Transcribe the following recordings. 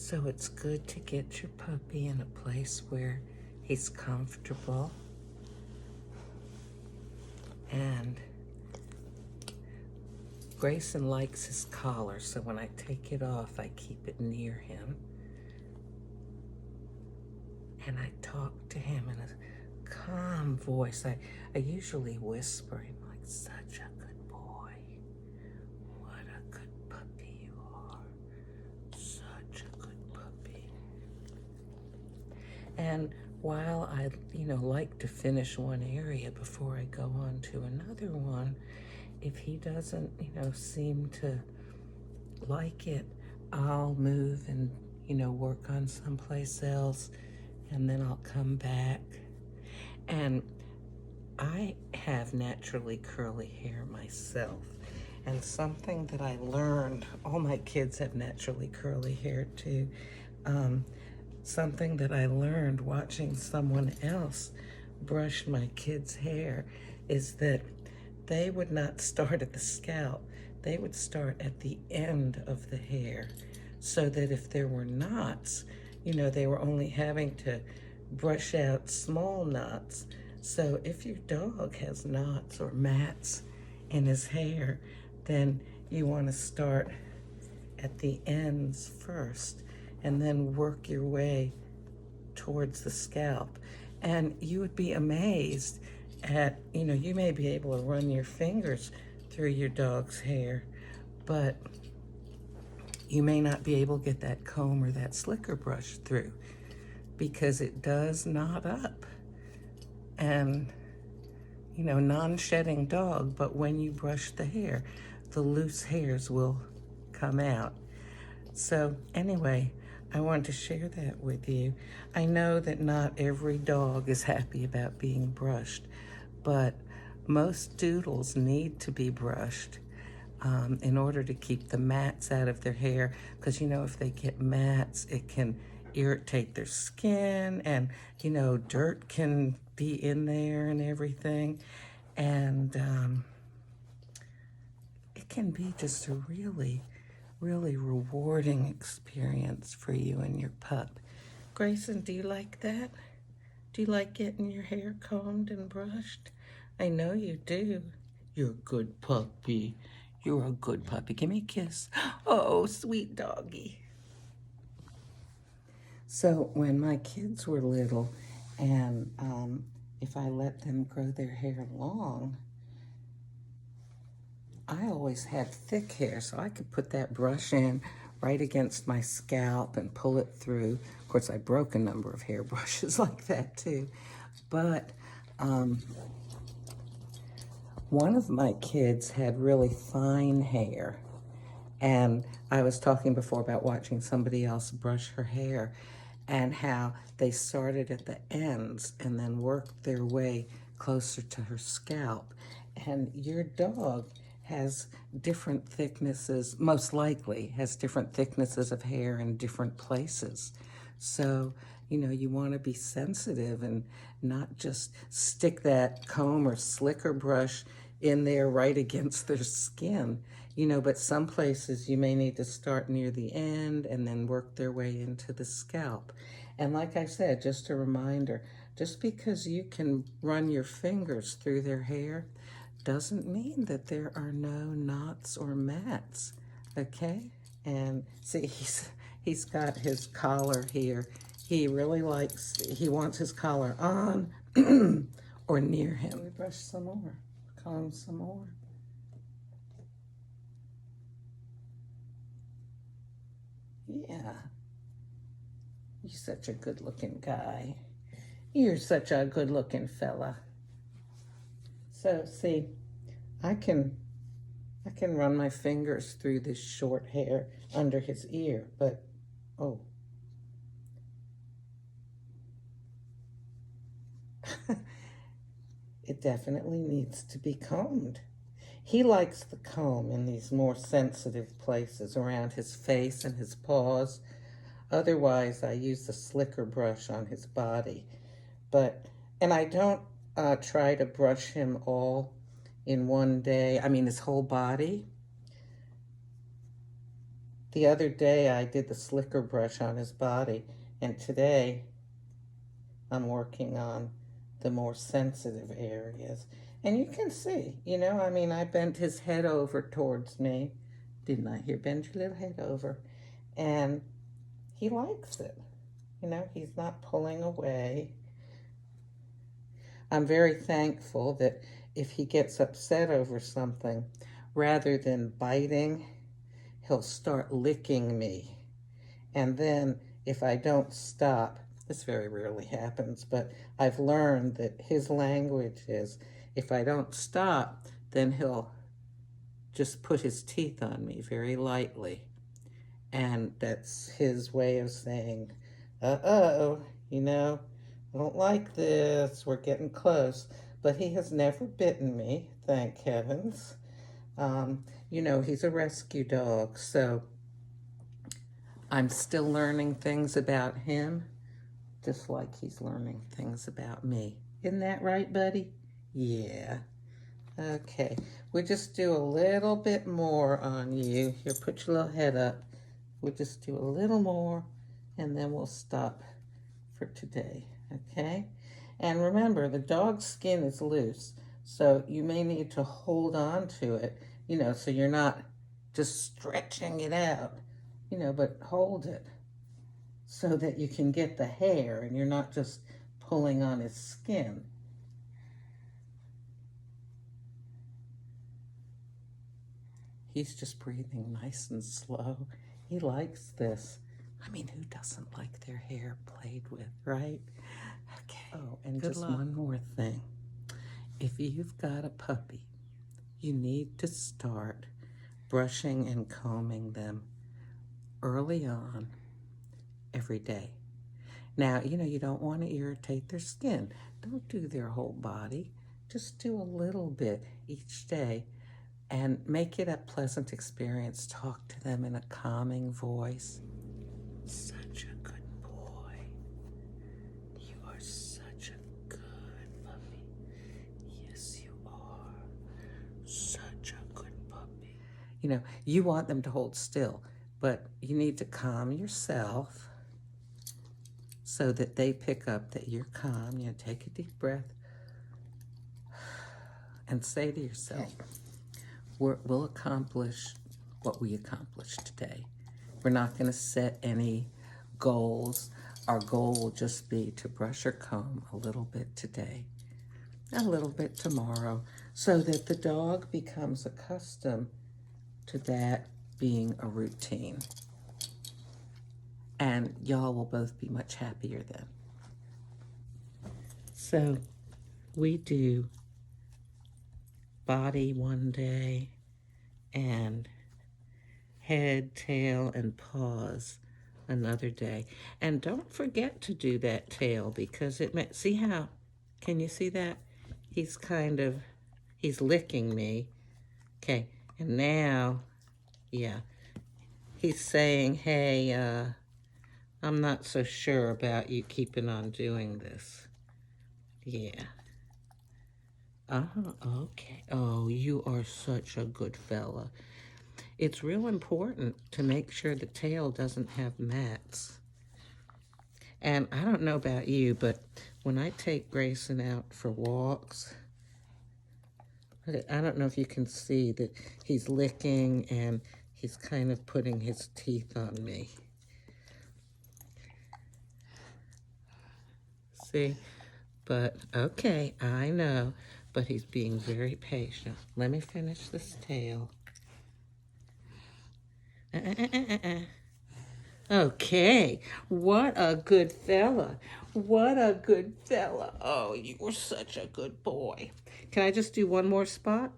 So it's good to get your puppy in a place where he's comfortable. And Grayson likes his collar, so when I take it off, I keep it near him. And I talk to him in a calm voice. I usually whisper him like, such a good boy. What a good puppy you are. Such a good puppy. And while I, like to finish one area before I go on to another one, if he doesn't, seem to like it, I'll move and, work on someplace else, and then I'll come back. And I have naturally curly hair myself. And something that I learned, all my kids have naturally curly hair too. Something that I learned watching someone else brush my kids' hair is that they would not start at the scalp. They would start at the end of the hair, so that if there were knots, they were only having to brush out small knots. So if your dog has knots or mats in his hair, then you want to start at the ends first and then work your way towards the scalp. And you would be amazed at, you may be able to run your fingers through your dog's hair, but you may not be able to get that comb or that slicker brush through because it does knot up. And, non-shedding dog, but when you brush the hair, the loose hairs will come out. So anyway, I wanted to share that with you. I know that not every dog is happy about being brushed, but most doodles need to be brushed in order to keep the mats out of their hair, because if they get mats, it can irritate their skin, and dirt can be in there and everything, and it can be just a really rewarding experience for you and your pup. Grayson, do you like that? Do you like getting your hair combed and brushed? I know you do. You're a good puppy. You're a good puppy. Give me a kiss. Oh, sweet doggy. So when my kids were little, and if I let them grow their hair long, I always had thick hair, so I could put that brush in right against my scalp and pull it through. Of course, I broke a number of hairbrushes like that too. But one of my kids had really fine hair. And I was talking before about watching somebody else brush her hair and how they started at the ends and then worked their way closer to her scalp. And your dog has different thicknesses, most likely has different thicknesses of hair in different places. So, you want to be sensitive and not just stick that comb or slicker brush in there right against their skin. But some places you may need to start near the end and then work their way into the scalp. And like I said, just a reminder, just because you can run your fingers through their hair doesn't mean that there are no knots or mats, okay? And see, he's got his collar here. He wants his collar on or near him. Let me brush some more, comb some more. Yeah. You're such a good-looking guy. You're such a good-looking fella. So, see, I can run my fingers through this short hair under his ear, but, oh. It definitely needs to be combed. He likes the comb in these more sensitive places around his face and his paws. Otherwise, I use the slicker brush on his body. And I don't try to brush him all in one day. I mean, his whole body. The other day I did the slicker brush on his body, and today I'm working on the more sensitive areas. And you can see, I mean, I bent his head over towards me. Didn't I? Here, bend your little head over. And he likes it. He's not pulling away. I'm very thankful that if he gets upset over something, rather than biting, he'll start licking me. And then if I don't stop, this very rarely happens, but I've learned that his language is, if I don't stop, then he'll just put his teeth on me very lightly. And that's his way of saying, uh-oh, I don't like this, we're getting close. But he has never bitten me, thank heavens. He's a rescue dog, so I'm still learning things about him, just like he's learning things about me. Isn't that right, buddy? Yeah. Okay, we'll just do a little bit more on you. Here, put your little head up. We'll just do a little more, and then we'll stop for today, okay? And remember, the dog's skin is loose, so you may need to hold on to it, so you're not just stretching it out, but hold it so that you can get the hair and you're not just pulling on his skin. He's just breathing nice and slow. He likes this. I mean, who doesn't like their hair played with, right? Okay. Oh, and just one more thing. If you've got a puppy, you need to start brushing and combing them early on every day. Now, you don't want to irritate their skin. Don't do their whole body. Just do a little bit each day and make it a pleasant experience. Talk to them in a calming voice. Such a good boy. You are such a good puppy. Yes, you are. Such a good puppy. You want them to hold still, but you need to calm yourself so that they pick up that you're calm. Take a deep breath and say to yourself, we'll accomplish what we accomplished today. We're not going to set any goals. Our goal will just be to brush or comb a little bit today, a little bit tomorrow, so that the dog becomes accustomed to that being a routine. And y'all will both be much happier then. So we do body one day and head, tail, and paws another day. And don't forget to do that tail, because see how, can you see that? He's licking me. Okay, and now, yeah, he's saying, hey, I'm not so sure about you keeping on doing this. Yeah. Okay. Oh, you are such a good fella. It's real important to make sure the tail doesn't have mats. And I don't know about you, but when I take Grayson out for walks, I don't know if you can see that he's licking and he's kind of putting his teeth on me. See? But, okay, I know, but he's being very patient. Let me finish this tail. Okay, what a good fella. What a good fella. Oh, you were such a good boy. Can I just do one more spot?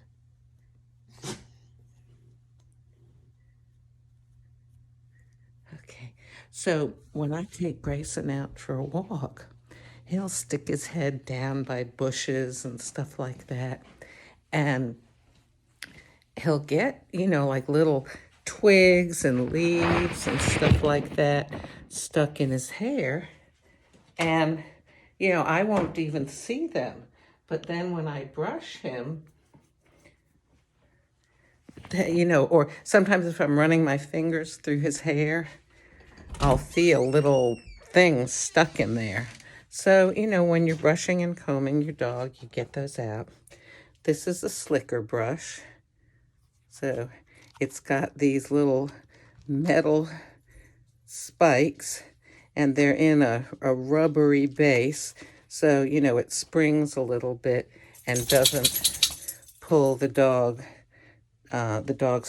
Okay, so when I take Grayson out for a walk, he'll stick his head down by bushes and stuff like that. And he'll get, like little twigs and leaves and stuff like that stuck in his hair. And, I won't even see them. But then when I brush him, you know, or sometimes if I'm running my fingers through his hair, I'll feel little things stuck in there. So, you know, when you're brushing and combing your dog, you get those out. This is a slicker brush. So it's got these little metal spikes, and they're in a rubbery base. So, you know, it springs a little bit and doesn't pull the dog's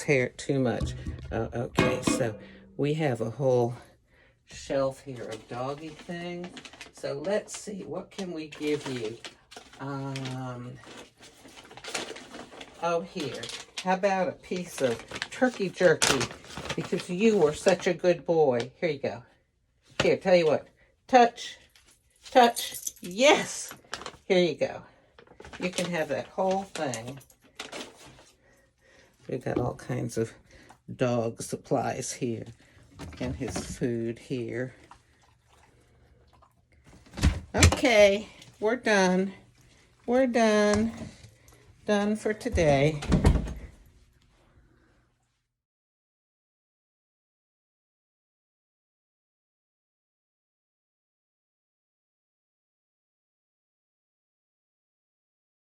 hair too much. Okay, so we have a whole shelf here of doggy things. So let's see, what can we give you? Oh, here. How about a piece of turkey jerky? Because you were such a good boy. Here you go. Here, tell you what. Touch. Touch. Yes. Here you go. You can have that whole thing. We've got all kinds of dog supplies here. And his food here. Okay. We're done. We're done. Done for today.